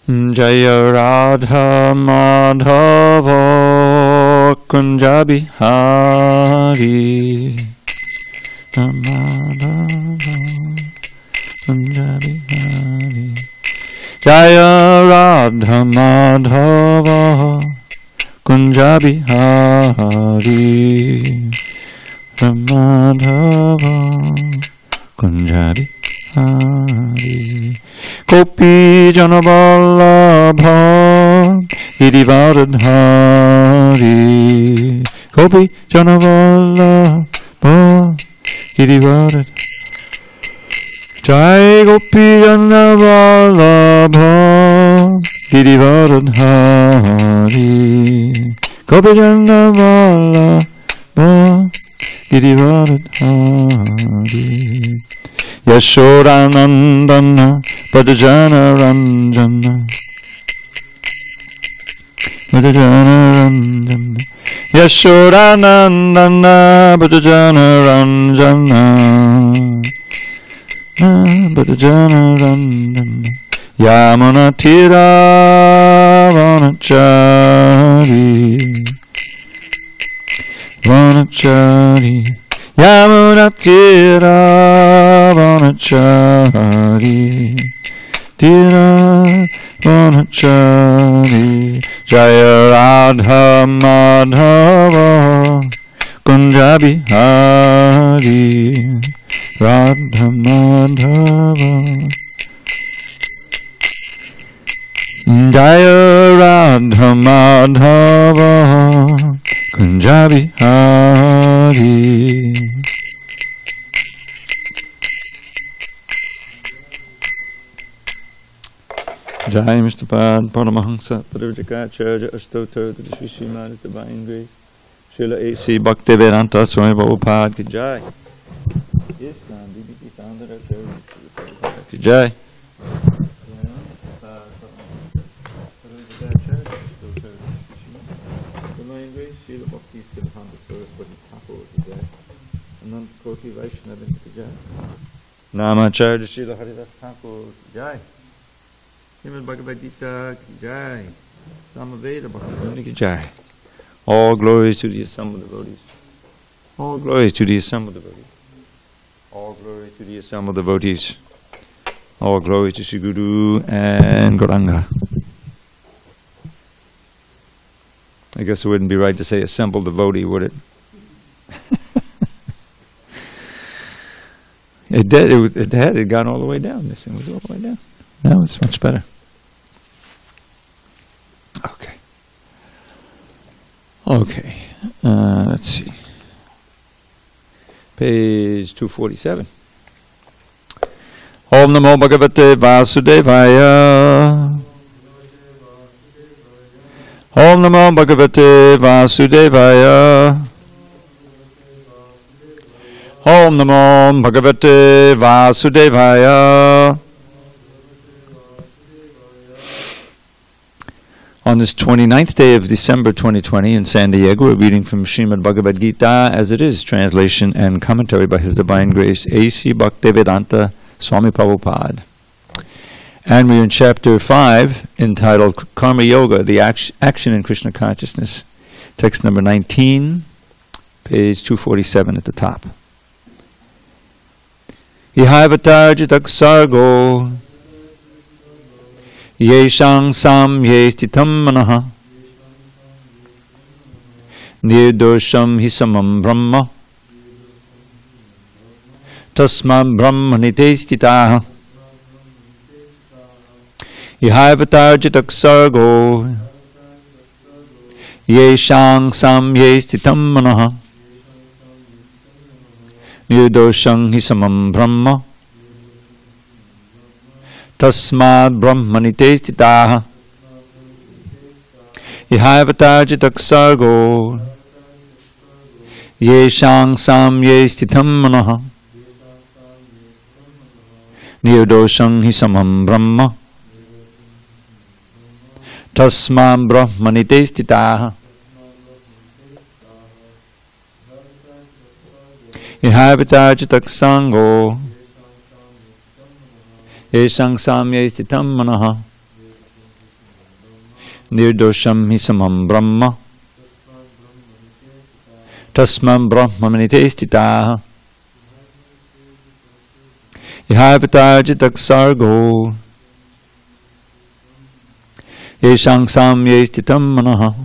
Jaya Radha Madhava Kunja Bihari Madhava Kunja Bihari Jaya Radha Madhava Kunja Bihari Madhava Kunja Bihari Gopi Janavallabha Girivaradhari Gopi Janavallabha Girivaradhari Jai Gopi Janavallabha Girivaradhari Gopi Janavallabha Girivaradhari Yashodanandana Padajana Ranjana Padajana Ranjana Yashodanandana Padajana Ranjana Padajana Ranjana Yamuna Tira Vanachari Vanachari Yamuna Tira Vanachari Tira Vanachari Jaya Radha Madhava Kunja Bihari Radha Madhava Jaya Radha Madhava Kunja Bihari Jai Mr. Pad Paramahansa Parivajikacharya Astotar to the Srimad Divine Grace Srila A.C. Bhaktivedanta Swami Prabhupada Ki Jai ISKCON DBT Founder Ki Jai Divine Grace Srila Bhakti Siddhanta Saraswati Thakur Ki Jai Anant Koti Vaishnava Ki Jai Namacharya Srila Haridas Thakur Ki Jai Bhagavad Gita Ki Jai Samaveda Bhakti Ki Jai. All glories to the assembled devotees. All glories to the assembled devotees. All glory to the assembled devotees. All glory to Sri Guru and Gauranga. I guess it wouldn't be right to say assembled devotee, would it? It did. It had gone all the way down. This thing was all the way down. Now it's much better. Okay. Okay. Let's see. Page 247. Om Namo Bhagavate Vasudevaya. Om Namo Bhagavate Vasudevaya. Om Namo Bhagavate Vasudevaya. On this 29th day of December 2020 in SanDiego, we're reading from Srimad Bhagavad Gita as it is, translation and commentary by His Divine Grace A.C. Bhaktivedanta Swami Prabhupada. And we're in chapter 5, entitled Karma Yoga, the action in Krishna consciousness. Text number 19, page 247 at the top. Ihaivatarjitak sargo Yeshang sam ye stitam manaha nirdosham hi samam brahma tasma brahmanite stitaha ihaivatarjitak sargo Yeshang sam ye stitam manaha nirdosham hi samam brahma Tasmad Brahmanite Stitaha Ihaivatarjitak sargo Yeshang sam ye stitam manaha Nirdoshang hi samam brahma Tasmad Brahmanite Stitaha Ihaivatarjitak sango Yeshang samye stitam manaha Nirdosham hi samam brahma. Tasmam brahmanite stitaha. Ihapitarjitak sargo. Yeshang samye stitam manaha.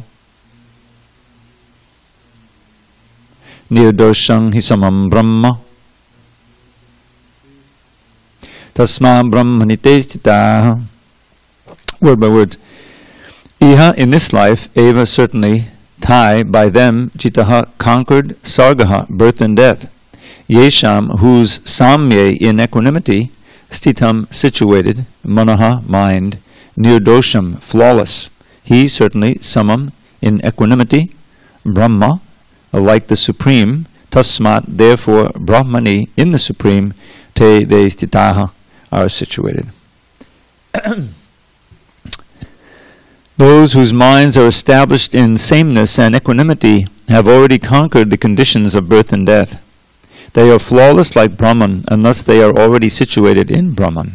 Nirdosham hi samam brahma. Tasmam brahmanite stitaha. Word by word. Iha, in this life, eva, certainly, tai, by them, jitaha, conquered, sargaha, birth and death. Yesham, whose samye, in equanimity, stitam, situated, manaha, mind, nirdosham, flawless. He, certainly, samam, in equanimity, brahma, like the Supreme, tasmat, therefore, brahmani, in the Supreme, te, they, stitaha, are situated. Those whose minds are established in sameness and equanimity have already conquered the conditions of birth and death. They are flawless like Brahman, and thus they are already situated in Brahman.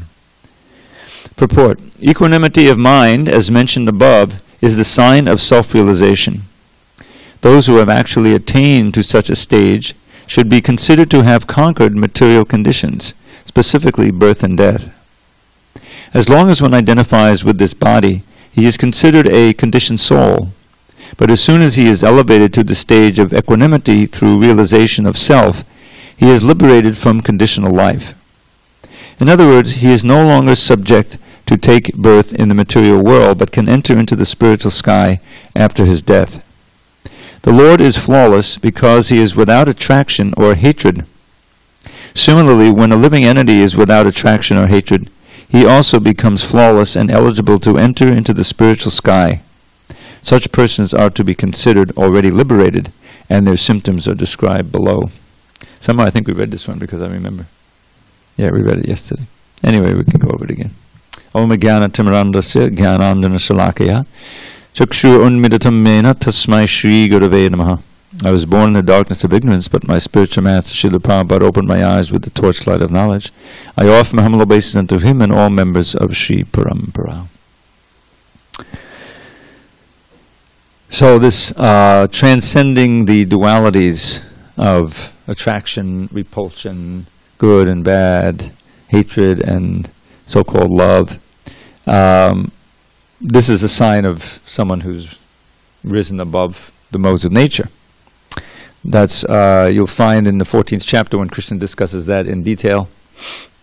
Purport. Equanimity of mind, as mentioned above, is the sign of self-realization. Those who have actually attained to such a stage should be considered to have conquered material conditions, specifically birth and death. As long as one identifies with this body, he is considered a conditioned soul, but as soon as he is elevated to the stage of equanimity through realization of self, he is liberated from conditional life. In other words, he is no longer subject to take birth in the material world, but can enter into the spiritual sky after his death. The Lord is flawless because he is without attraction or hatred. Similarly, when a living entity is without attraction or hatred, he also becomes flawless and eligible to enter into the spiritual sky. Such persons are to be considered already liberated, and their symptoms are described below. Somehow I think we read this one because I remember. Yeah, we read it yesterday. Anyway, we can go over it again. Om Jnana Timirandasya Jnanandana Shalakaya Chakshu Unmidatam Mena Tasmai Shri Gurave Namaha. I was born in the darkness of ignorance, but my spiritual master Srila Prabhupada opened my eyes with the torchlight of knowledge. I offer my humble obeisance unto him and all members of Sri Parampara. So this transcending the dualities of attraction, repulsion, good and bad, hatred and so-called love, this is a sign of someone who's risen above the modes of nature. That's you'll find in the 14th chapter when Krishna discusses that in detail,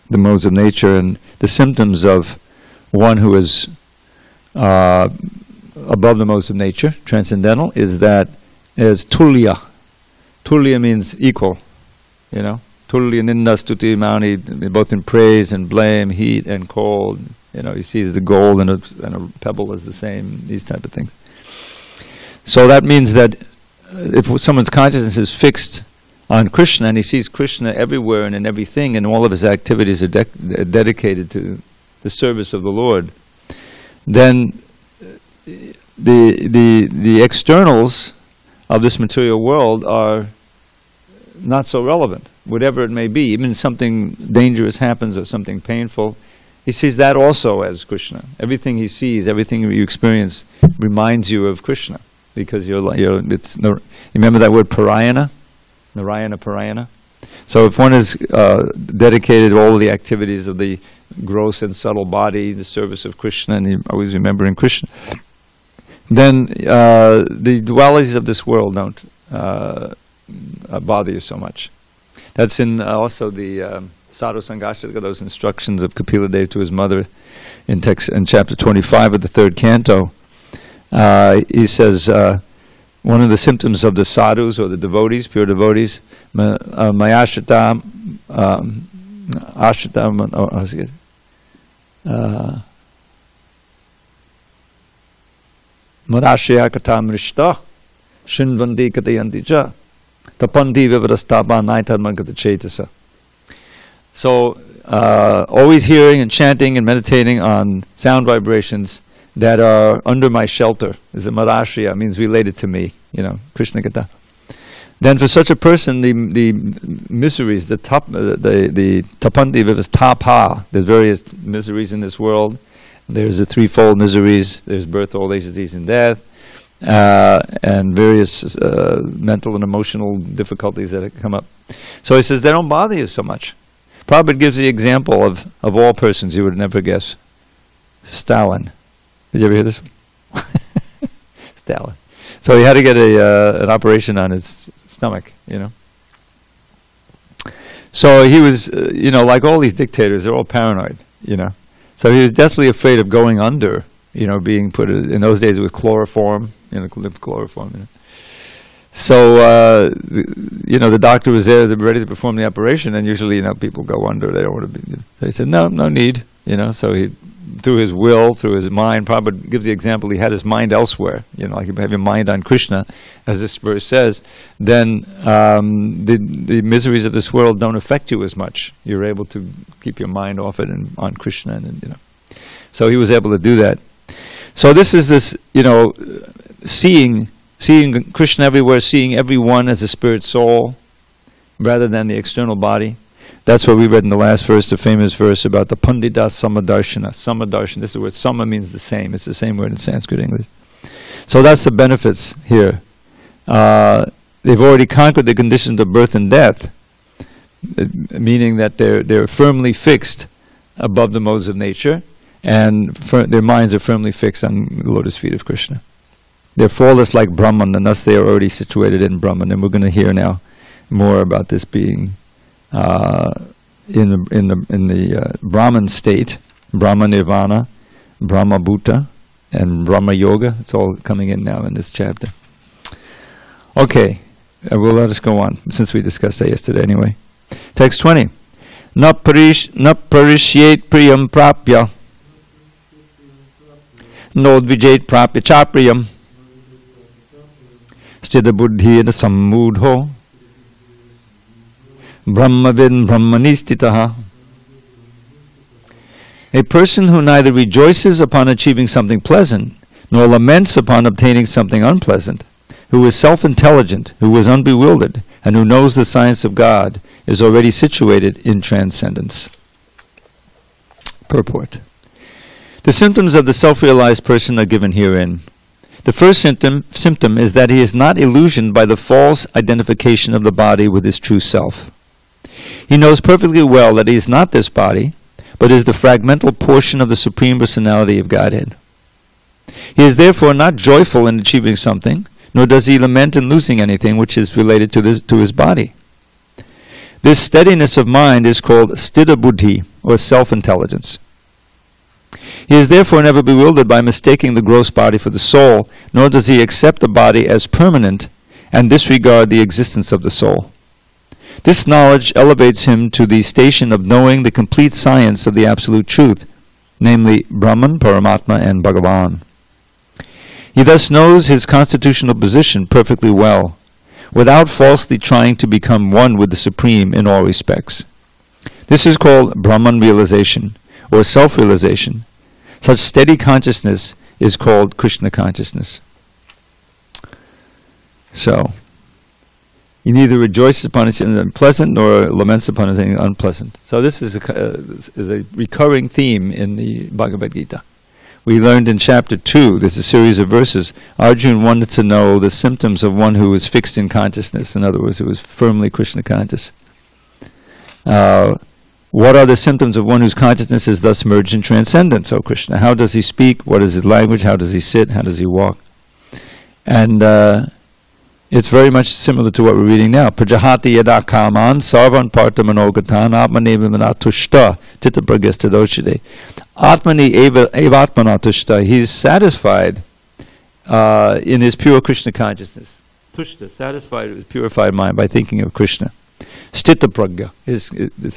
the modes of nature and the symptoms of one who is above the modes of nature, transcendental, is that is tulya. Tulya means equal, you know. Tulya ninda stuti mauni, both in praise and blame, heat and cold. You know, he sees the gold and a pebble as the same, these type of things. So that means that if someone's consciousness is fixed on Krishna and he sees Krishna everywhere and in everything, and all of his activities are dedicated to the service of the Lord, then the externals of this material world are not so relevant, whatever it may be. Even something dangerous happens or something painful, he sees that also as Krishna. Everything he sees, everything you experience reminds you of Krishna. Because you remember that word parayana? Narayana parayana? So if one is dedicated to all the activities of the gross and subtle body, the service of Krishna, and you always remembering Krishna, then the dualities of this world don't bother you so much. That's in also the Sadhu Sangashika, those instructions of Kapila Dev to his mother in chapter 25 of the 3rd canto. He says one of the symptoms of the sadhus or the devotees, pure devotees, mayashrita, madashraya kata mrishta shinvandi katayanti cha tapanti vivarastapa naitarmagata chetasa. So always hearing and chanting and meditating on sound vibrations that are under my shelter is a madashriya, means related to me, you know, Krishna Gata. Then for such a person, the miseries, the tapanti vivas tapa, there's various miseries in this world, There's the threefold miseries. There's birth, old age, disease, and death, and various mental and emotional difficulties that come up. So he says they don't bother you so much. Prabhupada gives the example of all persons you would never guess. Stalin. Did you ever hear this? Stalin. So he had to get an operation on his stomach, So he was, like all these dictators, they're all paranoid, So he was deathly afraid of going under, being put in those days it was chloroform, chloroform. So, the doctor was there, ready to perform the operation, and usually, people go under. They don't want to be. They said, no need, So he, through his will, through his mind, Prabhupada gives the example, he had his mind elsewhere. Like you have your mind on Krishna, as this verse says, then the miseries of this world don't affect you as much. You're able to keep your mind off it and on Krishna, and So he was able to do that. So this is this, seeing Krishna everywhere, seeing everyone as a spirit soul, rather than the external body. That's what we read in the last verse, the famous verse about the Pandita Samadarshana. Samadarshana, this is the word, sama means the same. It's the same word in Sanskrit English. So that's the benefits here. They've already conquered the conditions of birth and death, meaning that they're firmly fixed above the modes of nature, and their minds are firmly fixed on the lotus feet of Krishna. They're flawless like Brahman, and thus they are already situated in Brahman. And we're going to hear now more about this being in the Brahman state, Brahma Nirvana, Brahma Bhuta, and Brahma Yoga. It's all coming in now in this chapter. Okay, we'll let us go on, since we discussed that yesterday anyway. Text 20. Na parishyet priyam prapya nodvijet prapya chapriyam sthita buddhi sammudho brahmavid brahmanistitaha. A person who neither rejoices upon achieving something pleasant, nor laments upon obtaining something unpleasant, who is self-intelligent, who is unbewildered, and who knows the science of God, is already situated in transcendence. Purport. The symptoms of the self-realized person are given herein. The first symptom is that he is not illusioned by the false identification of the body with his true self. He knows perfectly well that he is not this body, but is the fragmental portion of the Supreme Personality of Godhead. He is therefore not joyful in achieving something, nor does he lament in losing anything which is related to his body. This steadiness of mind is called sthita buddhi, or self-intelligence. He is therefore never bewildered by mistaking the gross body for the soul, nor does he accept the body as permanent and disregard the existence of the soul. This knowledge elevates him to the station of knowing the complete science of the absolute truth, namely Brahman, Paramatma, and Bhagavan. He thus knows his constitutional position perfectly well, without falsely trying to become one with the Supreme in all respects. This is called Brahman realization, or self-realization. Such steady consciousness is called Krishna consciousness. So, he neither rejoices upon anything pleasant nor laments upon anything unpleasant. So this is a recurring theme in the Bhagavad Gita. We learned in chapter 2, there's a series of verses, Arjuna wanted to know the symptoms of one who is fixed in consciousness. In other words, who is firmly Krishna conscious. What are the symptoms of one whose consciousness is thus merged in transcendence, O Krishna? How does he speak? What is his language? How does he sit? How does he walk? And it's very much similar to what we're reading now. Prajahati yada kaman sarvan parta manogatan atmani vimanatushta tita pragyastadoshide. Atmani evatmanatushta. He's satisfied in his pure Krishna consciousness. Tushta, satisfied with his purified mind by thinking of Krishna. Stita pragya. This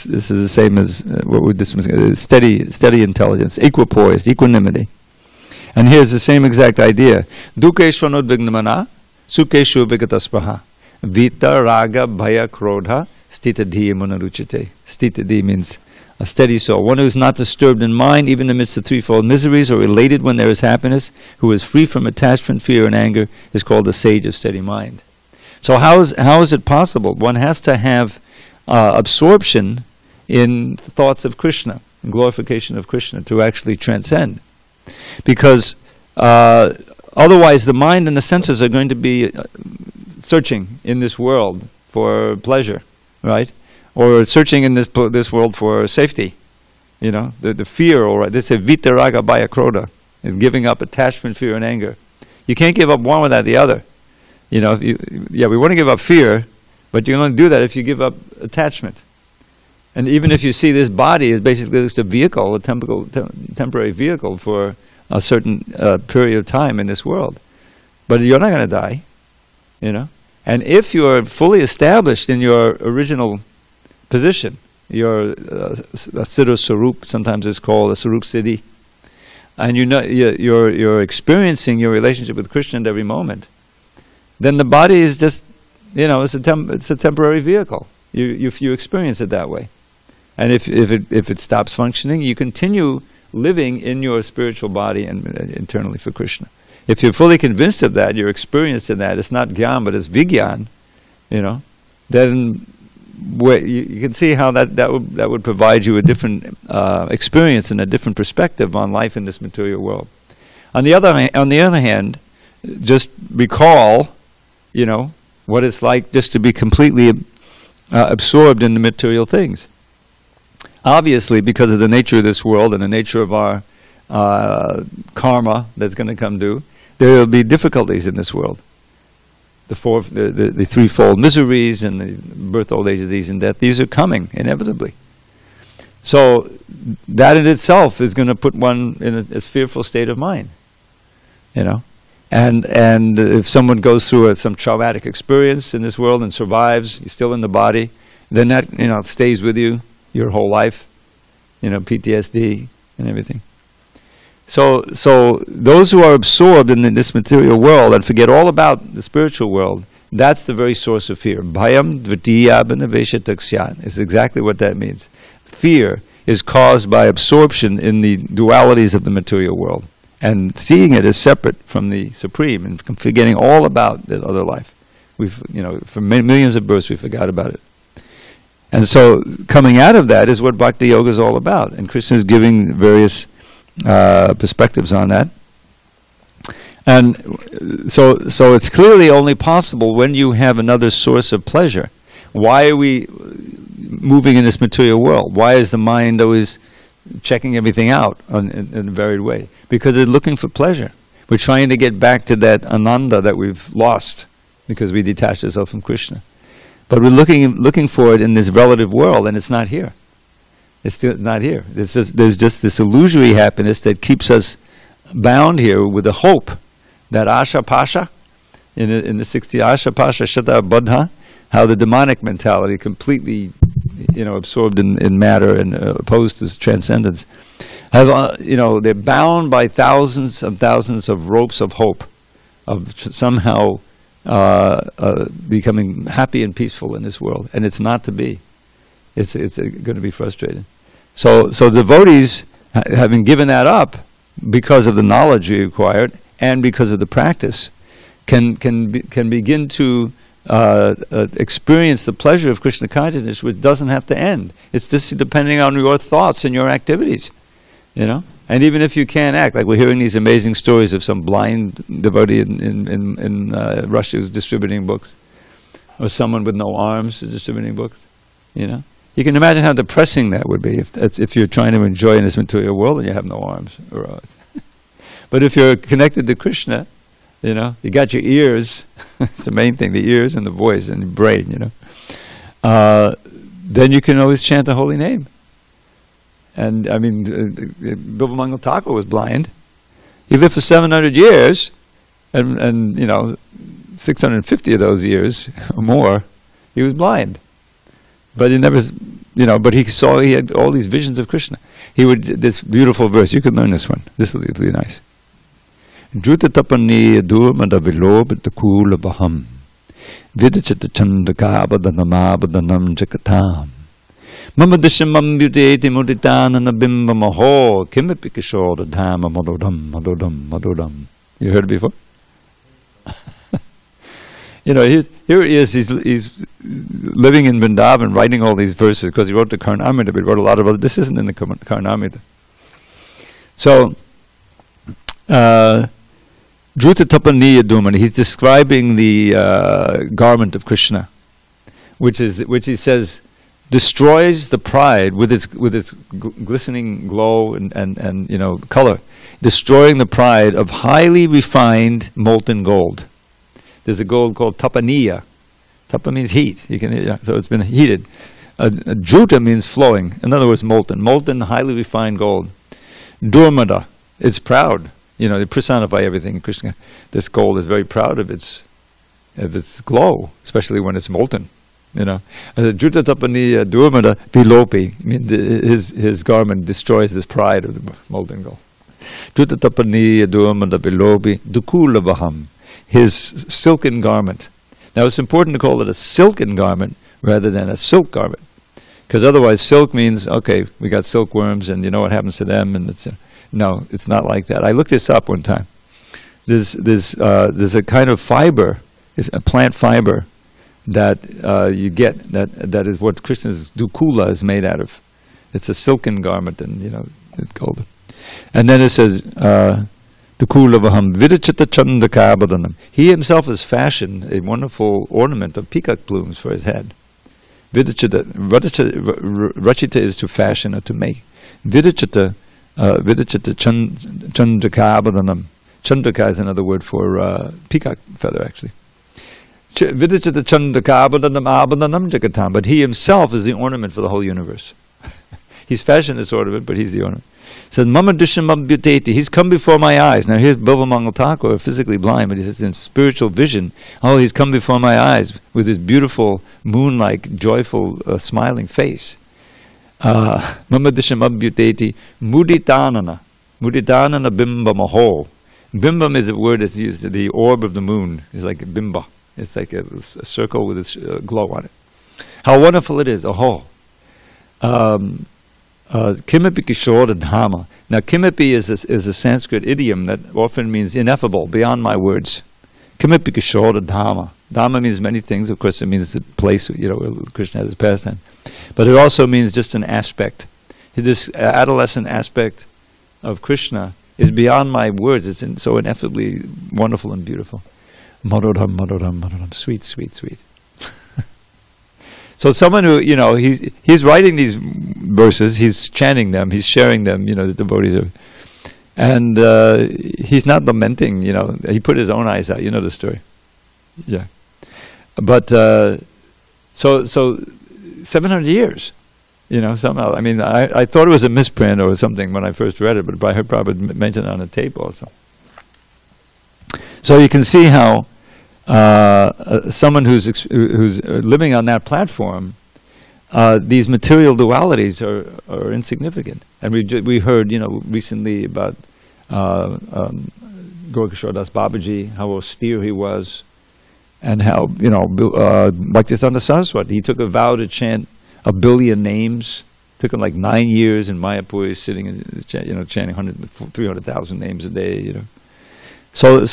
is the same as what we discussed. Steady intelligence, equipoised, equanimity. And here's the same exact idea. Dukeshvanudvignamana sukeshu vigataspaha vita raga bhaya krodha stita dhiya munaruchite. Stita dhi means a steady soul, one who is not disturbed in mind even amidst the threefold miseries, or elated when there is happiness, who is free from attachment, fear, and anger, is called a sage of steady mind. So how is it possible? One has to have absorption in the thoughts of Krishna, and glorification of Krishna, to actually transcend. Because otherwise the mind and the senses are going to be searching in this world for pleasure, right? Or searching in this world for safety. You know, the fear, all right. They say vitaraga bhaya krodha, giving up attachment, fear, and anger. You can't give up one without the other. You know, we want to give up fear, but you can only do that if you give up attachment. And even if you see this body is basically just a vehicle, a temporary vehicle for a certain period of time in this world. But you're not going to die, you know. And if you're fully established in your original position, your Siddha Sarup, sometimes it's called a Sarup Siddhi, and you know you're experiencing your relationship with Krishna at every moment, then the body is just, you know, it's a temporary vehicle. You experience it that way, and if it stops functioning, you continue living in your spiritual body and internally for Krishna. If you're fully convinced of that, you're experienced in that. It's not gyan, but it's vigyan, you know. Then you can see how that would provide you a different experience and a different perspective on life in this material world. On the other hand, just recall, you know, what it's like just to be completely absorbed in the material things. Obviously, because of the nature of this world and the nature of our karma that's going to come due, there will be difficulties in this world. The threefold miseries and the birth, old age, disease, and death, these are coming inevitably. So that in itself is going to put one in a fearful state of mind, you know. And if someone goes through some traumatic experience in this world and survives, you're still in the body, then that, you know, stays with you your whole life, you know, PTSD and everything. So those who are absorbed in this material world and forget all about the spiritual world, that's the very source of fear. Bhayam dvitiya abhinavesha taksyan is exactly what that means. Fear is caused by absorption in the dualities of the material world and seeing it as separate from the Supreme and forgetting all about the other life. We've, you know, for millions of births we forgot about it. And so coming out of that is what Bhakti Yoga is all about. And Krishna is giving various perspectives on that. And so it's clearly only possible when you have another source of pleasure. Why are we moving in this material world? Why is the mind always checking everything out in a varied way? Because it's looking for pleasure. We're trying to get back to that ananda that we've lost because we detached ourselves from Krishna. But we're looking for it in this relative world, and it's not here. It's still not here. There's just this illusory happiness that keeps us bound here with the hope that asha pasha, in the 60 asha pasha shata buddha, how the demonic mentality completely, you know, absorbed in matter and opposed to transcendence, have you know, they're bound by thousands of ropes of hope, of somehow becoming happy and peaceful in this world, and it's not to be. It's going to be frustrated. So devotees, having given that up because of the knowledge we acquired and because of the practice, can begin to experience the pleasure of Krishna consciousness, which doesn't have to end. It's just depending on your thoughts and your activities, you know. And even if you can't act, like we're hearing these amazing stories of some blind devotee in Russia who's distributing books, or someone with no arms who's distributing books, you know. You can imagine how depressing that would be if you're trying to enjoy in this material world and you have no arms. But if you're connected to Krishna, you know, you got your ears, it's the main thing, the ears and the voice and the brain, you know, then you can always chant the holy name. And I mean, Bilvamangal Thakur was blind. He lived for 700 years, and you know, 650 of those years or more, he was blind. But he never, you know, but he had all these visions of Krishna. He would, this beautiful verse, you can learn this one. This will be nice. Druta tapani durmada vilob takula baham vidachata chandaka abadanama abadanam jakatam mama dishamam yudeti muditana nabimba maho kimipikishor dhamma madodam madodam madodam. You heard it before? You know, here he is, he's living in Vrindavan, writing all these verses, because he wrote the Karnamrita, but he wrote a lot of other, this isn't in the Karnamrita. So, Tapaniya Durmana. He's describing the garment of Krishna, which he says destroys the pride with its glistening glow and color, destroying the pride of highly refined molten gold. There's a gold called Tapaniya. Tapa means heat. So it's been heated. Druta means flowing. In other words, molten, highly refined gold. Durmada, it's proud. They personify everything in Krishna. This gold is very proud of its glow, especially when it's molten. Druta Tapaniya Durmada Vilopi. I mean, his garment destroys this pride of the molten gold. Druta Tapaniya Durmada Vilopi Dukulavaham. His silken garment. Now it's important to call it a silken garment rather than a silk garment, because otherwise silk means, okay, we got silkworms and you know what happens to them, and no, it's not like that. I looked this up one time. There's a kind of fiber, it's a plant fiber that you get that is what Krishna's dukula is made out of. It's a silken garment, and it's golden. And then it says. He himself has fashioned a wonderful ornament of peacock plumes for his head. Rachita is to fashion or to make. Vidachita Chandrakabhadanam. Chandrika is another word for peacock feather, actually. Vidachita Chandrakabhadanam abhadanam jagatam. But he himself is the ornament for the whole universe. He's fashioned this ornament, but he's the ornament. Said, Mama Dusham Abhyuteti, he's come before my eyes. Now here's Bilva Mangal Thakur, physically blind, but he says in spiritual vision, oh, he's come before my eyes with his beautiful, moon-like, joyful, smiling face. Mama Dusham Abhyuteti, Muditanana Bimba Maho. Bimbam is a word that's used, the orb of the moon is like a bimba. It's like a circle with a glow on it. How wonderful it is, aho. Kimapi Kishora Dhamma. Now, Kimapi is a Sanskrit idiom that often means ineffable, beyond my words. Kimapi Kishora Dhamma. Dhamma means many things. Of course, it means a place, where Krishna has his pastime. But it also means just an aspect. This adolescent aspect of Krishna is beyond my words. It's so ineffably wonderful and beautiful. Madoram, Madoram, Madoram. Sweet, sweet, sweet. So someone who, he's writing these verses, he's chanting them, he's sharing them, the devotees are, and he's not lamenting, he put his own eyes out, the story. Yeah. But, so 700 years, somehow, I mean, I thought it was a misprint or something when I first read it, but I heard Prabhupada mention it on a tape also. So you can see how someone who's living on that platform, these material dualities are insignificant. And we heard recently about Gorkishore Das Babaji, how austere he was, and how Bhaktisiddhanta Saraswati, he took a vow to chant 1 billion names. Took him like 9 years in Mayapur, sitting and chanting 300,000 names a day. So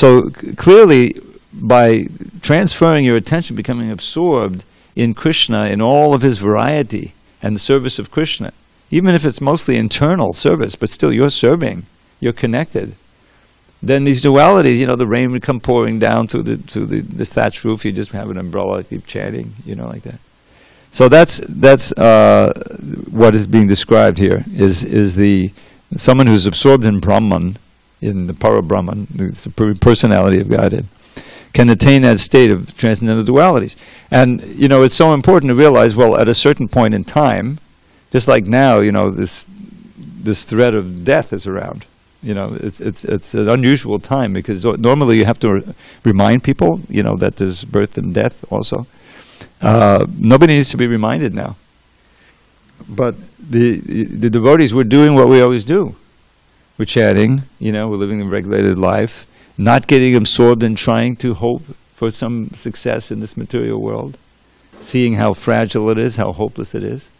clearly, by transferring your attention, becoming absorbed in Krishna, in all of his variety, and the service of Krishna, even if it's mostly internal service, but still you're serving, you're connected, then these dualities, the rain would come pouring down through the thatched roof, you just have an umbrella, keep chanting, like that. So that's what is being described here, is someone who's absorbed in Brahman, in the Para-Brahman, the personality of Godhead, can attain that state of transcendental dualities. And, it's so important to realize, well, at a certain point in time, just like now, this threat of death is around. It's an unusual time, because normally you have to remind people, that there's birth and death also. Nobody needs to be reminded now. But the devotees, we're doing what we always do. We're chatting, we're living a regulated life, not getting absorbed in trying to hope for some success in this material world, seeing how fragile it is, how hopeless it is.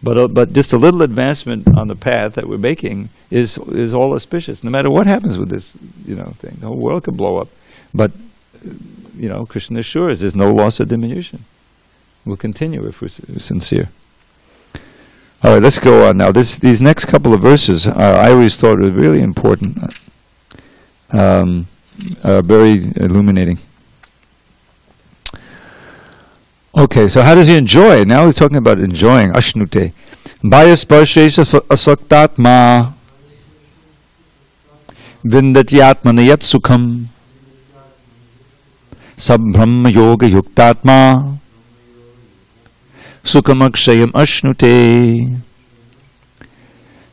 But just a little advancement on the path that we're making is all auspicious. No matter what happens with this, thing, the whole world could blow up. But, Krishna assures there's no loss or diminution. We'll continue if we're sincere. All right, let's go on now. These next couple of verses, I always thought were really important. very illuminating. Okay, so how does he enjoy? Now we're talking about enjoying. Ashnute. Bhayasparshe asaktatma vindatyatmana yat sukham sabbrahma yoga yuktatma sukhamakshayam ashnute.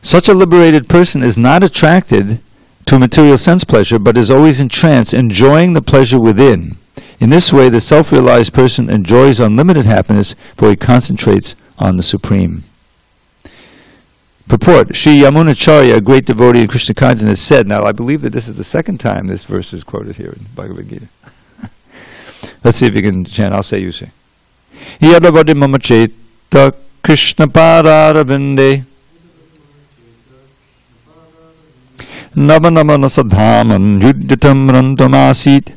Such a liberated person is not attracted to material sense pleasure, but is always in trance, enjoying the pleasure within. In this way, the self-realized person enjoys unlimited happiness, for he concentrates on the Supreme. Purport. Sri Yamunacharya, a great devotee in Krishna consciousness, said, now I believe that this is the second time this verse is quoted here in Bhagavad Gita. Let's see if you can chant. I'll say, you say. Yadavadi mama cheta Krishna pararavinde Navanamana sadhaman yudyatam rantamasit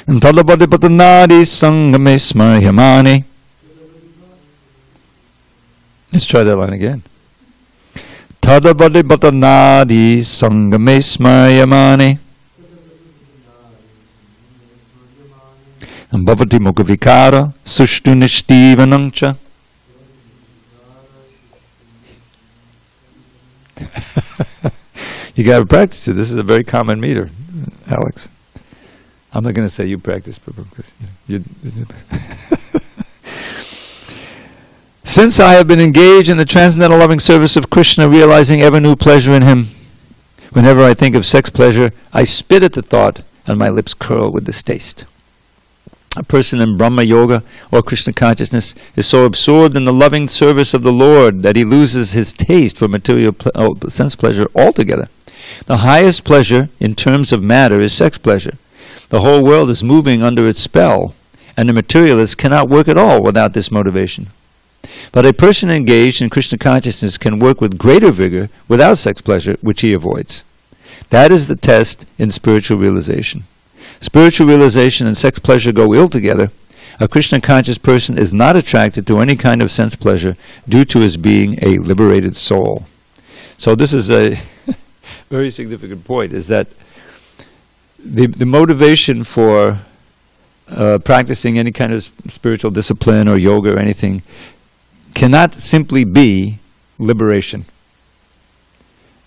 Tadavadi patanadi sangame smaryamani. Let's try that line again. Tadavadi patanadi sangame smaryamani Bhavati mukhavikara sushtu nishtivanamcha. You got to practice it. This is a very common meter, Alex. I'm not going to say you practice, because Since I have been engaged in the transcendental loving service of Krishna, realizing ever new pleasure in him, whenever I think of sex pleasure, I spit at the thought, and my lips curl with distaste. A person in Brahma Yoga or Krishna consciousness is so absorbed in the loving service of the Lord that he loses his taste for material sense pleasure altogether. The highest pleasure in terms of matter is sex pleasure. The whole world is moving under its spell, and the materialist cannot work at all without this motivation. But a person engaged in Krishna consciousness can work with greater vigor without sex pleasure, which he avoids. That is the test in spiritual realization. Spiritual realization and sex pleasure go ill together. A Krishna conscious person is not attracted to any kind of sense pleasure due to his being a liberated soul. So this is a very significant point, is that the motivation for practicing any kind of spiritual discipline or yoga or anything cannot simply be liberation.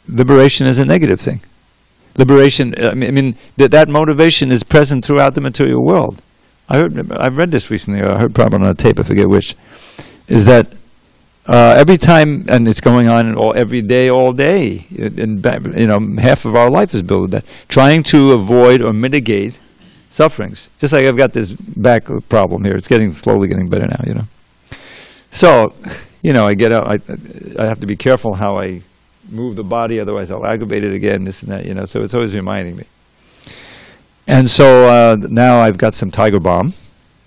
Liberation is a negative thing. Liberation, that motivation is present throughout the material world. I've read this recently, or I heard probably on a tape, I forget which, is that every time, and it's going on every day, all day, and half of our life is built with that, trying to avoid or mitigate sufferings. Just like I've got this back problem here, it's slowly getting better now, So, I get out, I have to be careful how I move the body, otherwise I'll aggravate it again, this and that, so it's always reminding me. And so now I've got some Tiger Balm.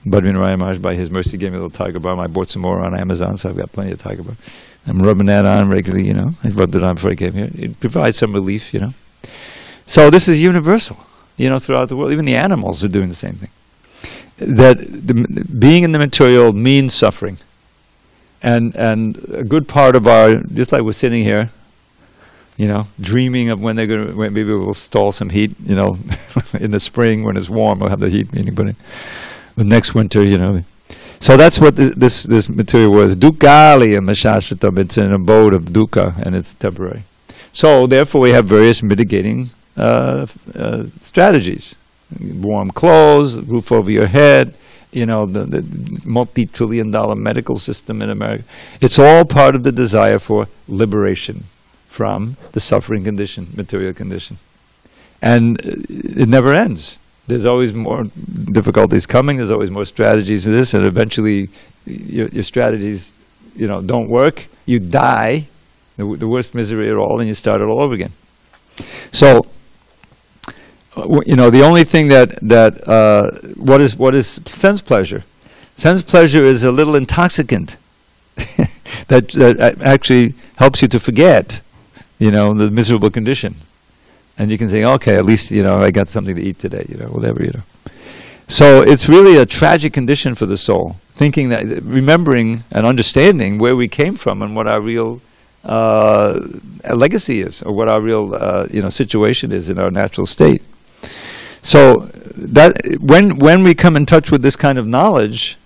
Badrina Raya Maharaj, by his mercy, gave me a little Tiger Balm. I bought some more on Amazon, so I've got plenty of Tiger Balm. I'm rubbing that on regularly, I rubbed it on before I came here. It provides some relief, So this is universal, throughout the world. Even the animals are doing the same thing. That being in the material means suffering. And a good part of just like we're sitting here, dreaming of when maybe we'll install some heat, in the spring when it's warm, we'll have the heat meeting, but next winter, So that's what this material was. Dukkāliyam ashāshvatam. It's an abode of dukkha, and it's temporary. So therefore we have various mitigating strategies. Warm clothes, roof over your head, the multi-trillion-dollar medical system in America. It's all part of the desire for liberation from the suffering condition, material condition. And it never ends. There's always more difficulties coming, there's always more strategies for this, and eventually your strategies, don't work, you die, the worst misery at all, and you start it all over again. So, the only thing what is sense pleasure? Sense pleasure is a little intoxicant that actually helps you to forget, the miserable condition. And you can say, okay, at least, I got something to eat today, whatever, So it's really a tragic condition for the soul, remembering and understanding where we came from and what our real legacy is, or what our real situation is in our natural state. So that when we come in touch with this kind of knowledge,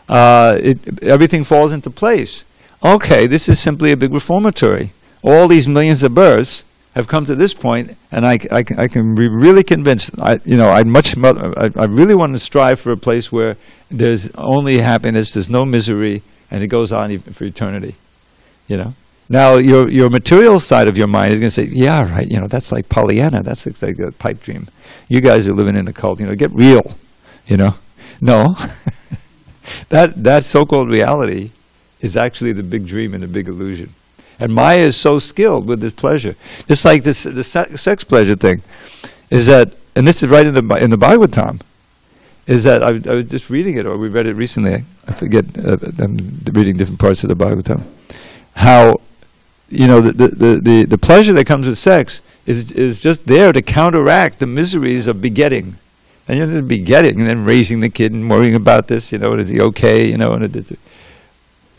everything falls into place. Okay, this is simply a big reformatory. All these millions of births have come to this point, and I can be really convinced. I really want to strive for a place where there's only happiness, there's no misery, and it goes on even for eternity. Now your material side of your mind is going to say, yeah, right. That's like Pollyanna. That's like a pipe dream. You guys are living in a cult. Get real. No, that so-called reality is actually the big dream and the big illusion. And Maya is so skilled with this pleasure. Just like the sex pleasure thing, is that, and this is right in the Bhagavatam, is that I was just reading it, or we read it recently. I forget. I'm reading different parts of the Bhagavatam. How, the pleasure that comes with sex is just there to counteract the miseries of begetting, and just begetting, and then raising the kid and worrying about this. Is he okay? And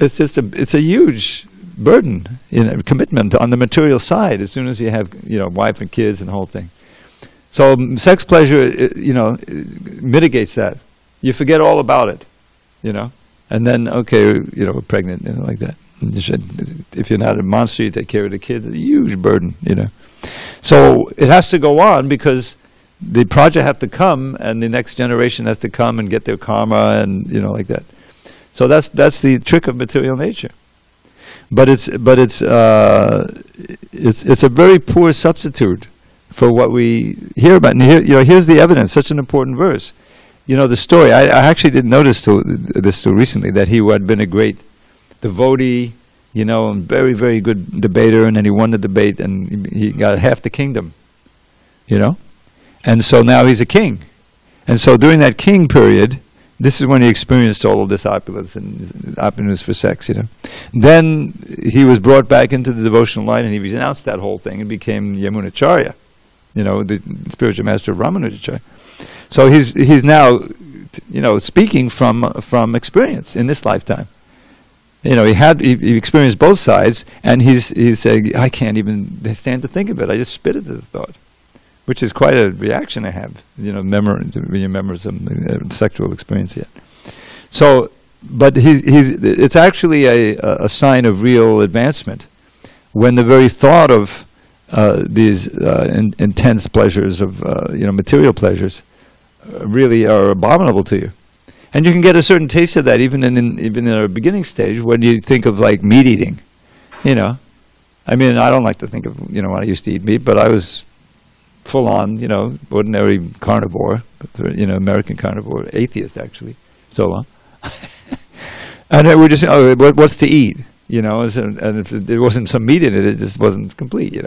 it's a huge burden, commitment on the material side. As soon as you have, wife and kids and the whole thing. So sex pleasure, mitigates that. You forget all about it, and then we're pregnant, like that. If you're not a monster, you take care of the kids. It's a huge burden, So it has to go on because the project have to come, and the next generation has to come and get their karma, and like that. So that's the trick of material nature. But it's a very poor substitute for what we hear about. And here's the evidence. Such an important verse. The story. I actually didn't notice this till recently, that he had been a great devotee, and very, very good debater, and then he won the debate and he got half the kingdom. And so now he's a king. And so during that king period, this is when he experienced all of this opulence and opulence for sex, Then he was brought back into the devotional line, and he renounced that whole thing and became Yamunacharya, the spiritual master of Ramanujacharya. So he's now, speaking from experience in this lifetime. He experienced both sides, and he's saying, I can't even stand to think of it. I just spit at the thought. Which is quite a reaction I have, when you remember some sexual experience yet. So, but it's actually a sign of real advancement when the very thought of these intense pleasures of material pleasures really are abominable to you, and you can get a certain taste of that even in our beginning stage when you think of like meat eating. I don't like to think of when I used to eat meat, but I was full on, ordinary carnivore, American carnivore, atheist actually, so long. And we just, what's to eat, and if there wasn't some meat in it, it just wasn't complete,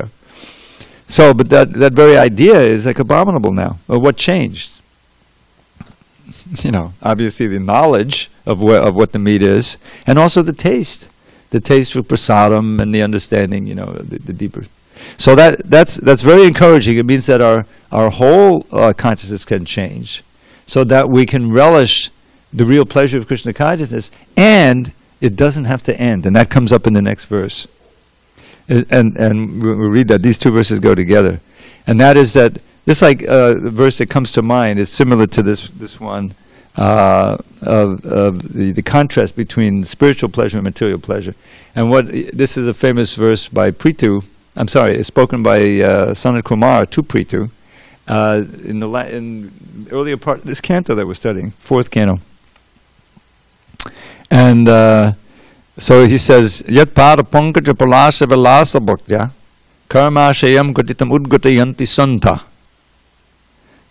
So, but that very idea is like abominable now. Well, what changed? Obviously the knowledge of what the meat is, and also the taste for prasadam, and the understanding, the deeper. So that's very encouraging. It means that our whole consciousness can change, so that we can relish the real pleasure of Krishna consciousness, and it doesn't have to end. And that comes up in the next verse. And we'll read that. These two verses go together. And that is that, this like the verse that comes to mind is similar to this one, of the contrast between spiritual pleasure and material pleasure. And this is a famous verse by Prithu. I'm sorry, it's spoken by Sanat Kumar to Prithu in earlier part of this canto that we're studying, fourth canto. And so he says, Yat para pankaja palasa vilasa bhaktya karmashayam gatitam udgatayanti santa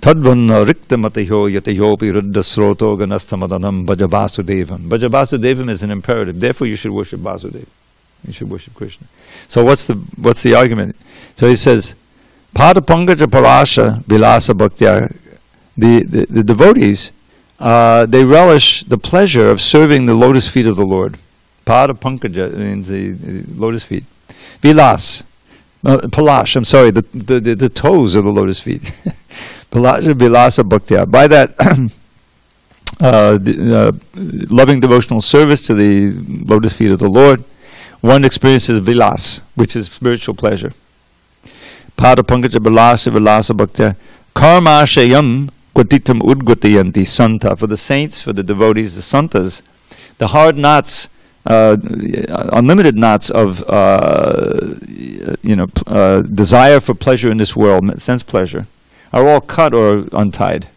tadvanna riktamatiho yatayopi ruddha sroto ganastamadanam bhajabasudevam. Bhajabasudevam is an imperative, therefore you should worship Vasudeva. You should worship Krishna. So what's the argument? So he says, Pada Pankaja Parasha Vilasa Bhaktya, the devotees, they relish the pleasure of serving the lotus feet of the Lord. Pada Pankaja means the lotus feet. Vilas, Palash, I'm sorry, the toes of the lotus feet. Palasha Vilasa Bhaktya. By that, loving devotional service to the lotus feet of the Lord, one experiences vilas, which is spiritual pleasure. Pada pankaja balasa vilasa bhakta karmashayam kvatitam udgatayanti santa. For the saints, for the devotees, the santas, the hard knots, unlimited knots of desire for pleasure in this world, sense pleasure, are all cut or untied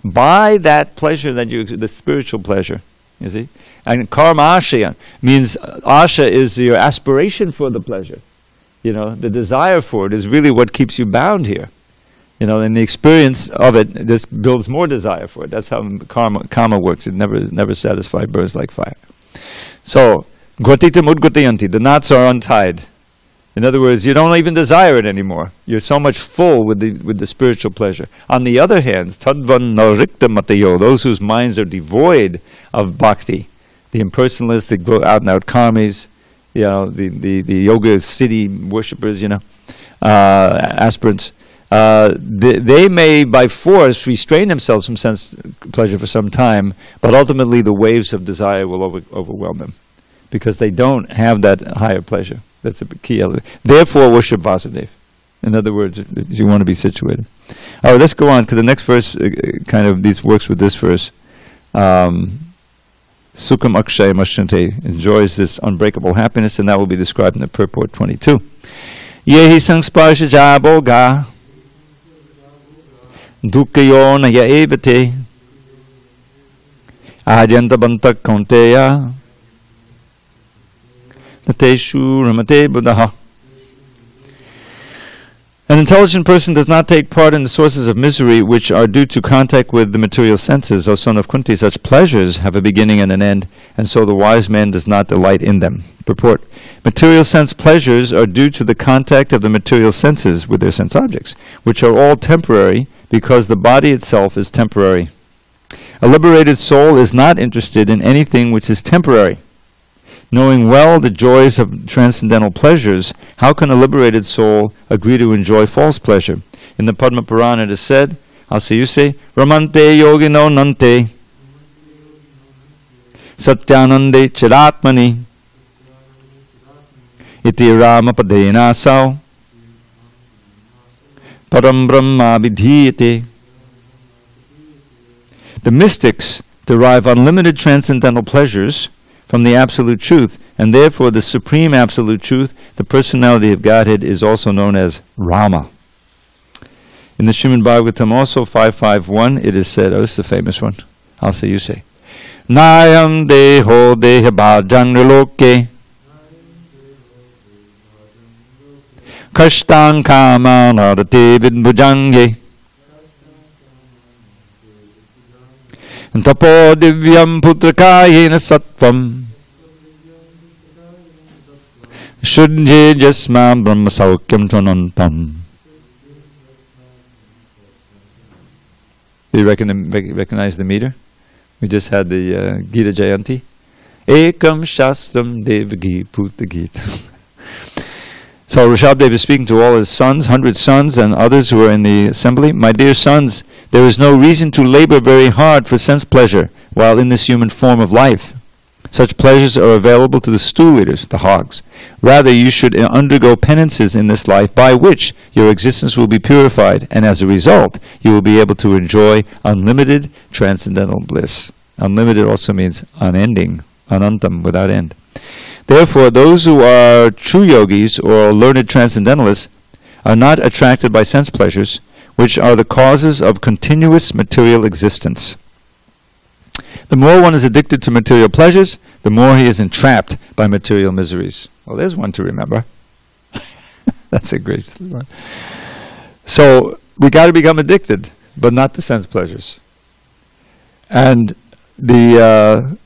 by that pleasure that the spiritual pleasure. You see, and karma ashaya means asha is your aspiration for the pleasure. The desire for it is really what keeps you bound here. And the experience of it just builds more desire for it. That's how karma works. It never satisfies, burns like fire. So, gwatitam udgatayanti, the knots are untied. In other words, you don't even desire it anymore. You're so much full with the spiritual pleasure. On the other hand, tadvan narikta matayo, those whose minds are devoid of bhakti, the impersonalistic, out and out karmis, the yoga city worshippers, aspirants. They may by force restrain themselves from sense pleasure for some time, but ultimately the waves of desire will overwhelm them because they don't have that higher pleasure. That's a key element. Therefore, worship Vasudeva. In other words, you want to be situated. All right, let's go on to the next verse. These works with this verse. Sukham Akshay Mashrante enjoys this unbreakable happiness, and that will be described in the purport 22. Yehi sangsparsha jaboga Dukkayo naya evate Adyanta bantak kaunteya Nateshu ramate buddhaha. An intelligent person does not take part in the sources of misery which are due to contact with the material senses. O son of Kunti, such pleasures have a beginning and an end, and so the wise man does not delight in them. Purport. Material sense pleasures are due to the contact of the material senses with their sense objects, which are all temporary because the body itself is temporary. A liberated soul is not interested in anything which is temporary. Knowing well the joys of transcendental pleasures, how can a liberated soul agree to enjoy false pleasure? In the Padma Purana it is said, I'll see you say, Ramante yogino nante Satyanande chiratmani Iti Rama padena sao Param Brahma vidhiyate. The mystics derive unlimited transcendental pleasures from the Absolute Truth, and therefore the Supreme Absolute Truth, the personality of Godhead, is also known as Rama. In the Srimad Bhagavatam also 551 it is said, this is a famous one, I'll say you say, Nayam deho deha bhajang loke Kashtan kama narate vidbhujange Tapo divyam putrakayena sattvam Shuddhe jasma brahma saukyam tvanantam. Do you recognize the meter? We just had the Gita Jayanti. Ekam shastram devagi putagita. So Rishabdev is speaking to all his sons, 100 sons and others who are in the assembly. My dear sons, there is no reason to labor very hard for sense pleasure while in this human form of life. Such pleasures are available to the stool eaters, the hogs. Rather, you should undergo penances in this life by which your existence will be purified, and as a result, you will be able to enjoy unlimited transcendental bliss. Unlimited also means unending, anantam, without end. Therefore, those who are true yogis or learned transcendentalists are not attracted by sense pleasures, which are the causes of continuous material existence. The more one is addicted to material pleasures, the more he is entrapped by material miseries. Well, there's one to remember. That's a great one. So, we got to become addicted, but not to sense pleasures. And the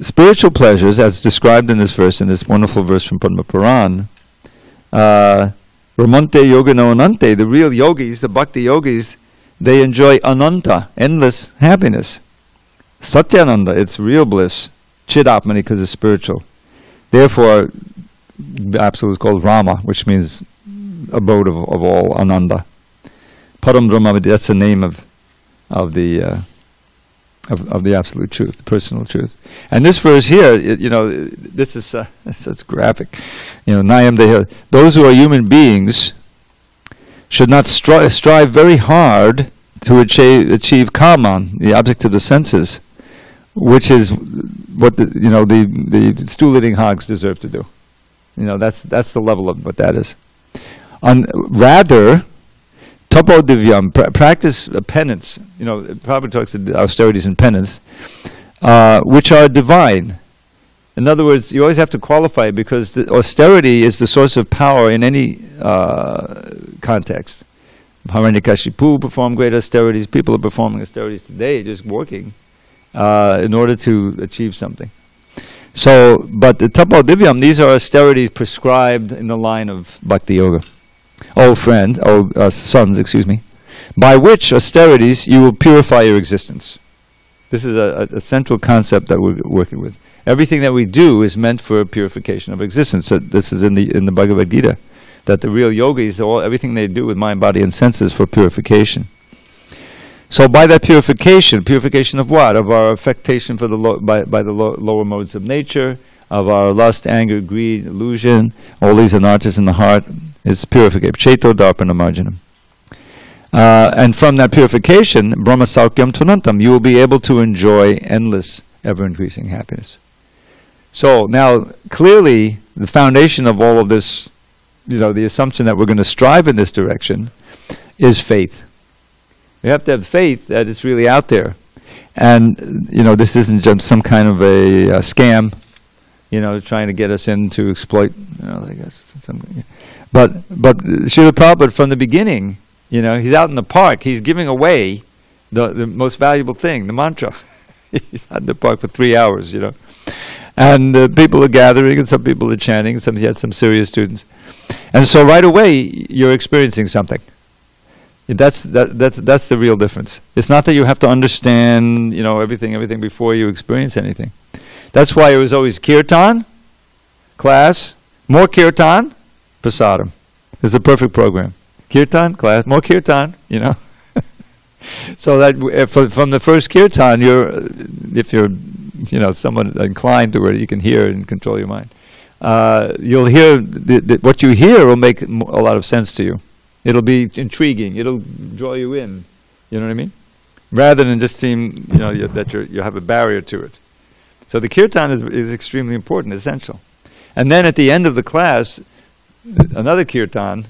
spiritual pleasures, as described in this verse, in this wonderful verse from Padma Puran, Ramante yogino anante, the real yogis, the bhakti yogis, they enjoy ananta, endless happiness. Satyananda, it's real bliss. Chidapmani, because it's spiritual. Therefore, the Absolute is called Rama, which means abode of all Ananda. Param Brahma, that's the name of the of the absolute truth, the personal truth. And this verse here, this is it's graphic. Nayam Deha. Those who are human beings should not strive very hard to achieve Kaman, the object of the senses, which is what the stool-eating hogs deserve to do. That's the level of what that is. Rather, tapo divyam, practice penance. Prabhupada talks about austerities and penance, which are divine. In other words, you always have to qualify it, because the austerity is the source of power in any context. Hiranyakashipu performed great austerities. People are performing austerities today, just working in order to achieve something. So, but the tapo divyam, these are austerities prescribed in the line of bhakti yoga. Sons, by which austerities you will purify your existence. This is a central concept that we're working with. Everything that we do is meant for purification of existence. So this is in the Bhagavad Gita, that the real yogis, everything they do with mind, body, and senses for purification. So by that purification of what? Of our affectation for by the lower modes of nature, of our lust, anger, greed, illusion, all these anarthas in the heart, is purification. Cheto darpana marjanam. And from that purification, brahma saukyam tunantam, you will be able to enjoy endless, ever-increasing happiness. So now, clearly, the foundation of all of this, the assumption that we're going to strive in this direction, is faith. We have to have faith that it's really out there. And, this isn't just some kind of a scam, trying to get us in to exploit, I guess. But Srila Prabhupada, from the beginning, he's out in the park, he's giving away the most valuable thing, the mantra. He's out in the park for 3 hours, And people are gathering, and some people are chanting, he had some serious students. And so right away, you're experiencing something. That's the real difference. It's not that you have to understand, everything before you experience anything. That's why it was always kirtan, class, more kirtan, prasadam. It's a perfect program. Kirtan, class, more kirtan, So that from the first kirtan, if you're somewhat inclined to it, you can hear and control your mind. You'll hear what you hear will make a lot of sense to you. It'll be intriguing. It'll draw you in. You know what I mean? Rather than just seem that you have a barrier to it. So the kirtan is extremely important, essential. And then at the end of the class, another kirtan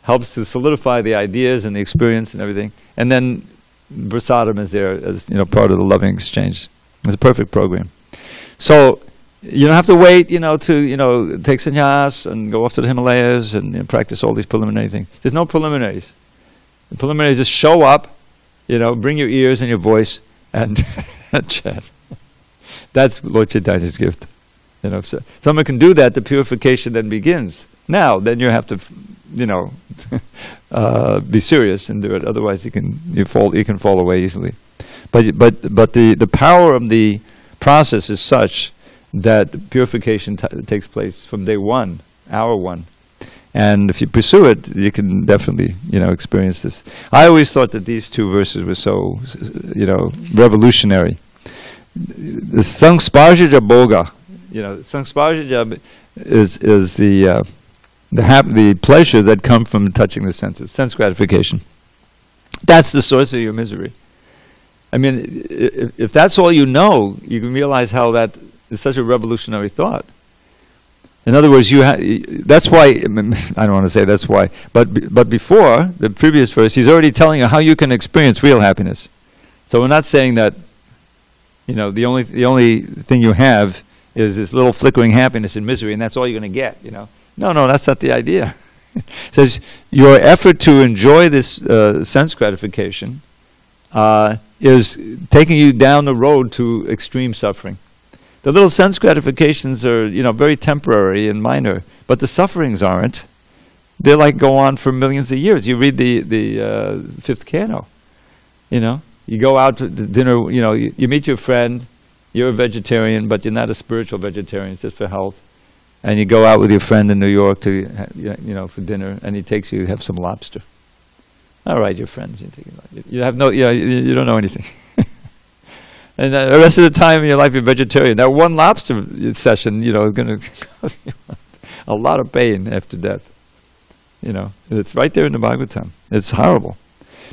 helps to solidify the ideas and the experience and everything. And then prasadam is there as part of the loving exchange. It's a perfect program. So you don't have to wait, to take sannyas and go off to the Himalayas and practice all these preliminary things. There's no preliminaries. The preliminaries just show up, bring your ears and your voice and chat. That's Lord Chaitanya's gift. If someone can do that, the purification then begins. Now, then you have to, be serious and do it. Otherwise, you can fall away easily. But the power of the process is such that purification takes place from day one, hour one. And if you pursue it, you can definitely, experience this. I always thought that these two verses were so, revolutionary. The sangsparjaja boga, sangsparjaja is the pleasure that comes from touching the senses, sense gratification. That's the source of your misery. I mean, if that's all you know, you can realize how that is such a revolutionary thought. In other words, that's why, I don't want to say that's why, but before, the previous verse, he's already telling you how you can experience real happiness. So we're not saying that, the only thing you have is this little flickering happiness and misery, and that's all you're going to get, No, that's not the idea. It says, your effort to enjoy this sense gratification is taking you down the road to extreme suffering. The little sense gratifications are, very temporary and minor, but the sufferings aren't. They go on for millions of years. You read the fifth canto, You go out to dinner, you meet your friend, you're a vegetarian, but you're not a spiritual vegetarian, it's just for health. And you go out with your friend in New York to, for dinner, and he takes you to have some lobster. All right, you're friends. You have you don't know anything. And the rest of the time in your life you're vegetarian. Now one lobster session, is going to cause you a lot of pain after death. It's right there in the Bhagavatam. It's horrible.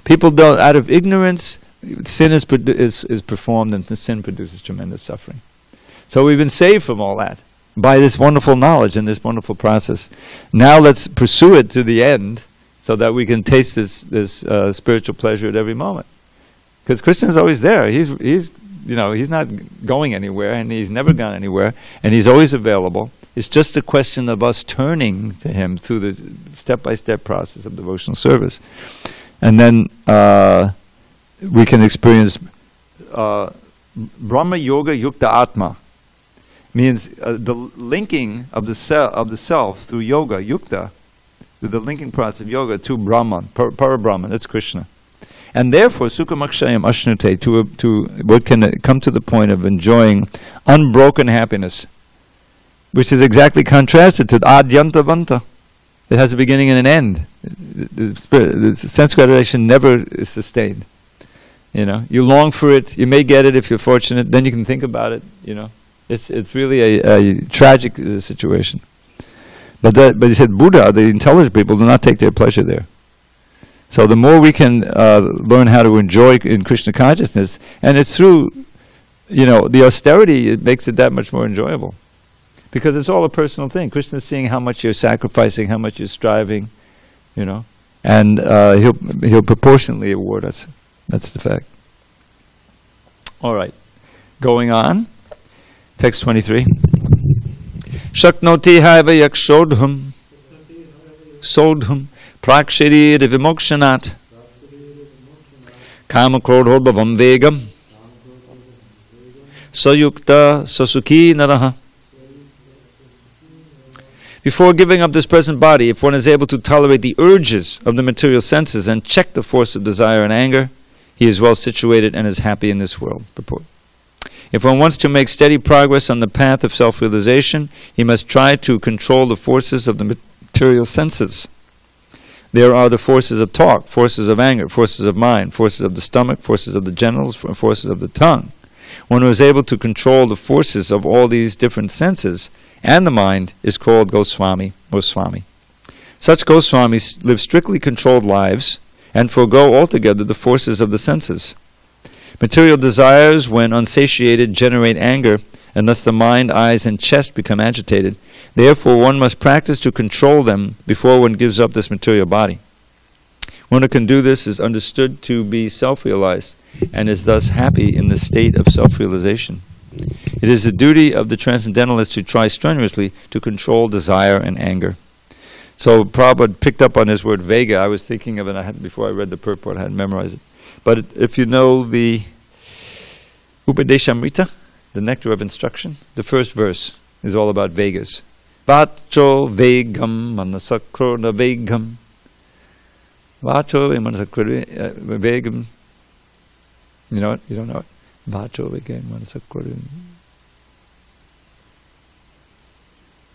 People don't, out of ignorance, sin is performed, and sin produces tremendous suffering. So we've been saved from all that by this wonderful knowledge and this wonderful process. Now let's pursue it to the end, so that we can taste this spiritual pleasure at every moment. Because Krishna is always there. He's not going anywhere, and he's never gone anywhere, and he's always available. It's just a question of us turning to him through the step-by-step process of devotional service. And then we can experience Brahma Yoga Yukta Atma. Means the linking of the self through yoga, Yukta, through the linking process of yoga to Brahman, Para-Brahman, that's Krishna. And therefore, Sukhamakshayam Ashnute, to what can come to the point of enjoying unbroken happiness, which is exactly contrasted to Adyantavanta. It has a beginning and an end. The sense gratification never is sustained. You long for it, you may get it if you're fortunate, then you can think about it, It's really a tragic situation. But he said Buddha, the intelligent people, do not take their pleasure there. So the more we can learn how to enjoy in Krishna consciousness, and it's through, the austerity, it makes it that much more enjoyable. Because it's all a personal thing. Krishna's seeing how much you're sacrificing, how much you're striving, and he'll proportionately award us. That's the fact. All right. Going on. Text 23. Shaknoti haiva yakshodham sodham praksharira vimokshanat kama krodhodbhavam vegam sayukta sasukhi naraha. Before giving up this present body, if one is able to tolerate the urges of the material senses and check the force of desire and anger, he is well situated and is happy in this world. Purport. If one wants to make steady progress on the path of self-realization, he must try to control the forces of the material senses. There are the forces of talk, forces of anger, forces of mind, forces of the stomach, forces of the genitals, forces of the tongue. One who is able to control the forces of all these different senses and the mind is called Goswami or Swami. Such Goswamis live strictly controlled lives and forego altogether the forces of the senses. Material desires, when unsatiated, generate anger, and thus the mind, eyes, and chest become agitated. Therefore, one must practice to control them before one gives up this material body. One who can do this is understood to be self-realized and is thus happy in the state of self-realization. It is the duty of the transcendentalist to try strenuously to control desire and anger. So Prabhupada picked up on this word Vega. I was thinking of it before I read the purport. I hadn't memorized it. But if you know the Upadeshamrita, the nectar of instruction, the first verse is all about Vegas. Vacho Vegam Manasakrona Vegam. Vacho Manasakrona Vegam. You know it? You don't know it? Vacho Vegam Manasakrona.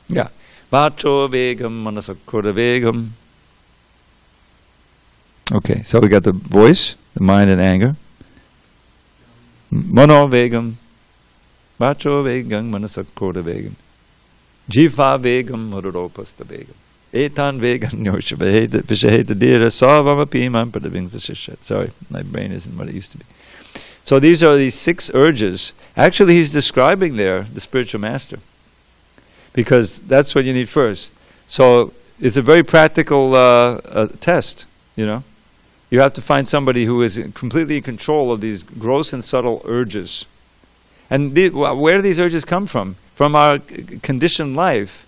Yeah. Vacho Vegam Manasakrona Vegam. Okay, so we got the voice, the mind and anger. Mano Vegam. Vacho Vegam Manasakrona Vegam. Jiva Vegam Mururopasta Vegam. Etan Vegam Yoshvaheta Vishaheta Dira Savamapiman Padavingsa. Sorry, my brain isn't what it used to be. So these are these 6 urges. Actually, he's describing there the spiritual master, because that's what you need first. So it's a very practical test, you know. You have to find somebody who is completely in control of these gross and subtle urges. And where do these urges come from? From our conditioned life.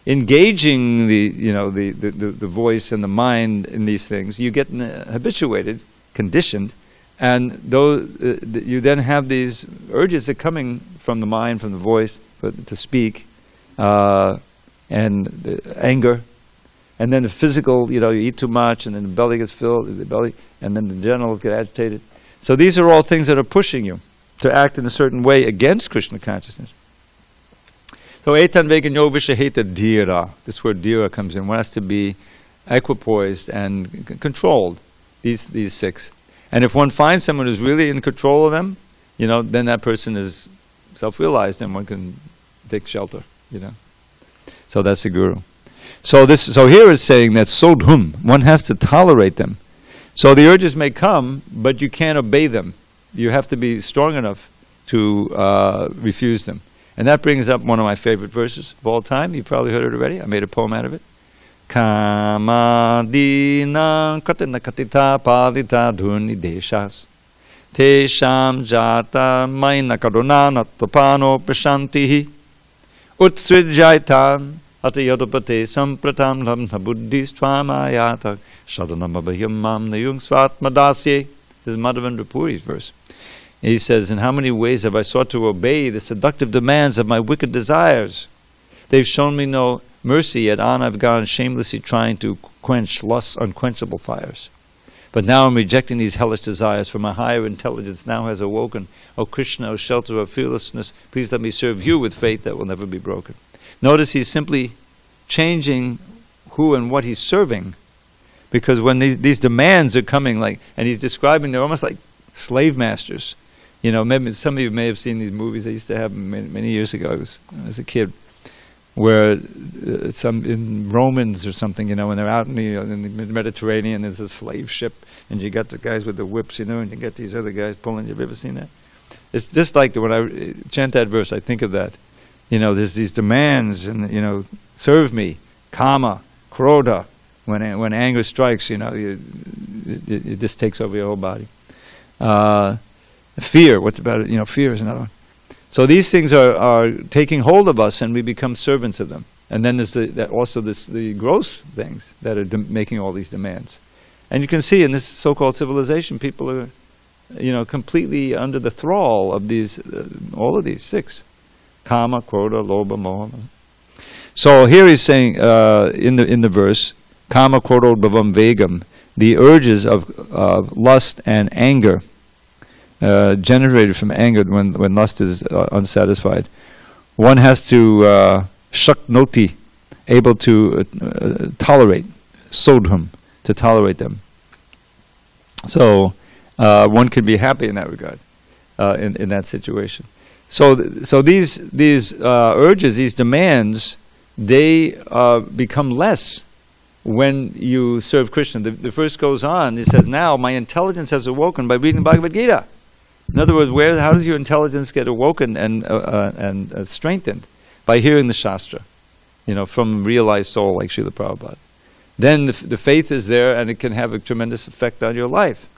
Engaging the voice and the mind in these things, you get habituated, conditioned, and you then have these urges that are coming from the mind, from the voice, to speak, and the anger, and then the physical. You eat too much, and then the belly gets filled, and then the genitals get agitated. So these are all things that are pushing you to act in a certain way against Krishna consciousness. So etan veganyo vishaheta dhira. This word dhira comes in. One has to be equipoised and controlled. These 6. And if one finds someone who's really in control of them, then that person is self-realized and one can take shelter, So that's the guru. So here it's saying that sodhum, one has to tolerate them. So the urges may come, but you can't obey them. You have to be strong enough to refuse them. And that brings up one of my favorite verses of all time. You've probably heard it already. I made a poem out of it. Kama dina katina katita palita dhuni deshas tesham jata maina karuna natapano prashantihi utsrijaitan atayadopate sampratam lamna buddhistvamayata shadanamabhahyam mam nayung svatmadasye. This is Madhavendra Puri's verse. He says, in how many ways have I sought to obey the seductive demands of my wicked desires? They've shown me no mercy, yet on I've gone shamelessly trying to quench lust's unquenchable fires. But now I'm rejecting these hellish desires, for my higher intelligence now has awoken. O Krishna, O shelter of fearlessness, please let me serve you with faith that will never be broken. Notice he's simply changing who and what he's serving, because when these demands are coming, and he's describing, they're almost like slave masters. Maybe some of you may have seen these movies. They used to have many years ago. I was a kid, where some in Romans or something, when they're out in the Mediterranean, there's a slave ship, and you got the guys with the whips, and you get these other guys pulling. You've ever seen that? It's just like when I chant that verse, I think of that. There's these demands, and serve me, kama, krodha. When anger strikes, it just takes over your whole body. Fear, what about it? Fear is another one. So these things are taking hold of us, and we become servants of them. And then there's the gross things that are making all these demands. And you can see in this so-called civilization, people are, completely under the thrall of these, all of these six: kama, krodha, lobha, moha. So here he's saying in the verse, kama, krodha, bhavam, vegam, the urges of lust and anger. Generated from anger when lust is unsatisfied. One has to shaknoti, able to tolerate, sodhum, to tolerate them. So one can be happy in that regard, in that situation. So these urges, these demands, they become less when you serve Krishna. The verse goes on, it says, now my intelligence has awoken by reading Bhagavad Gita. In other words, how does your intelligence get awoken and strengthened? By hearing the Shastra, from realized soul like Srila Prabhupada. Then the faith is there, and it can have a tremendous effect on your life.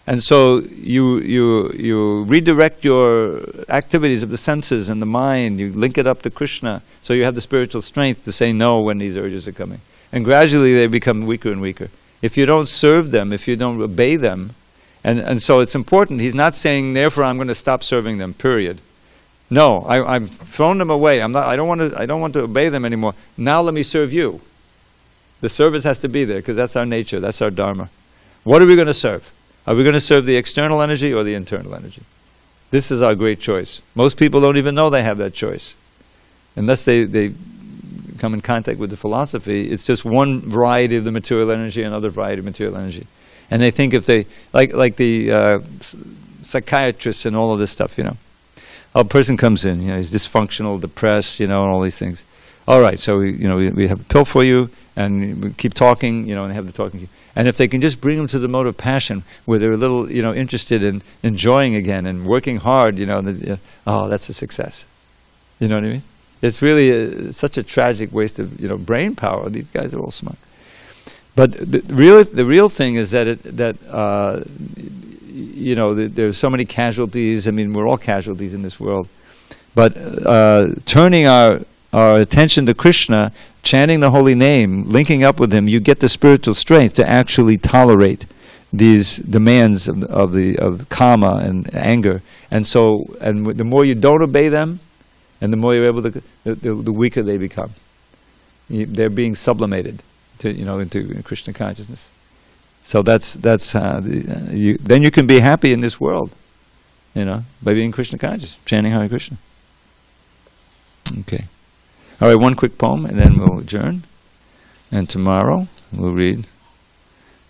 And so you redirect your activities of the senses and the mind, you link it up to Krishna, so you have the spiritual strength to say no when these urges are coming. And gradually they become weaker and weaker. If you don't serve them, if you don't obey them, and so it's important. He's not saying, therefore, I'm going to stop serving them. Period. No, I've thrown them away. I don't want to obey them anymore. Now let me serve you. The service has to be there because that's our nature. That's our dharma. What are we going to serve? Are we going to serve the external energy or the internal energy? This is our great choice. Most people don't even know they have that choice, unless they come in contact with the philosophy. It's just one variety of the material energy, another variety of material energy. And they think if they, like the psychiatrists and all of this stuff, a person comes in, he's dysfunctional, depressed, and all these things. All right, so we have a pill for you, and we keep talking, and have the talking. And if they can just bring them to the mode of passion, where they're a little, interested in enjoying again and working hard, that's a success. You know what I mean? It's really such a tragic waste of, brain power. These guys are all smart. But the real thing is that there's so many casualties. I mean, we're all casualties in this world. But turning our attention to Krishna, chanting the holy name, linking up with Him, you get the spiritual strength to actually tolerate these demands of kama and anger. And the more you don't obey them, and the more you're able to, the weaker they become. They're being sublimated into Krishna consciousness. So then you can be happy in this world, by being Krishna conscious, chanting Hare Krishna. Okay. All right, one quick poem, and then we'll adjourn. And tomorrow we'll read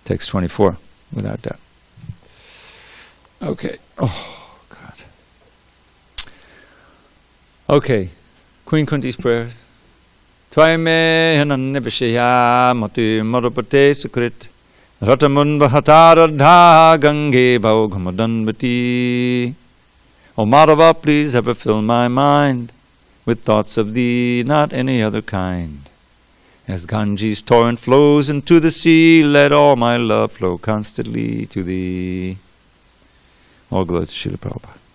text 24, without doubt. Okay. Oh, God. Okay, Queen Kunti's prayers. Tvaime hananne vishaya mati marupate sukrit ratamun bhataradha gange bhaugamadanvati. O Madhava, please ever fill my mind with thoughts of thee, not any other kind. As Ganges torrent flows into the sea, let all my love flow constantly to thee. All glory to Srila Prabhupada.